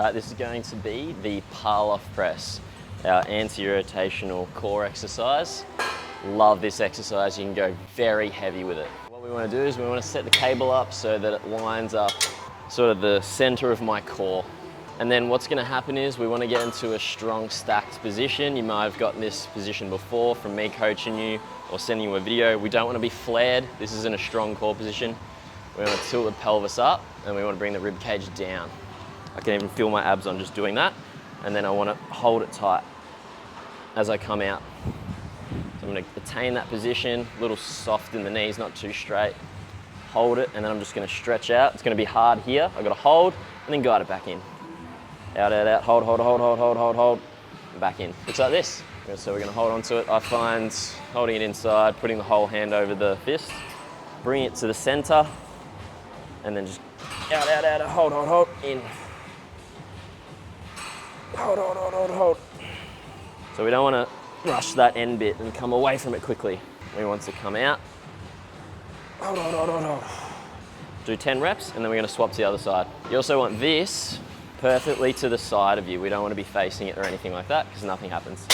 This is going to be the Pallof Press, our anti-rotational core exercise. Love this exercise, you can go very heavy with it. What we want to do is we want to set the cable up so that it lines up sort of the center of my core. And then what's going to happen is we want to get into a strong stacked position. You might have gotten this position before from me coaching you or sending you a video. We don't want to be flared. This isn't a strong core position. We want to tilt the pelvis up and we want to bring the rib cage down. I can even feel my abs on just doing that. And then I want to hold it tight as I come out. So I'm going to attain that position, a little soft in the knees, not too straight. Hold it, and then I'm just going to stretch out. It's going to be hard here. I've got to hold and then guide it back in. Out, out, out, hold, hold, hold, hold, hold, hold, hold, and back in. Looks like this. So we're going to hold onto it. I find holding it inside, putting the whole hand over the fist, bring it to the center, and then just out, out, out, hold, hold, hold, in. Hold, hold, hold, hold, hold. So we don't want to rush that end bit and come away from it quickly. We want to come out. Hold, hold, hold, hold, hold. Do 10 reps, and then we're going to swap to the other side. You also want this perfectly to the side of you. We don't want to be facing it or anything like that because nothing happens.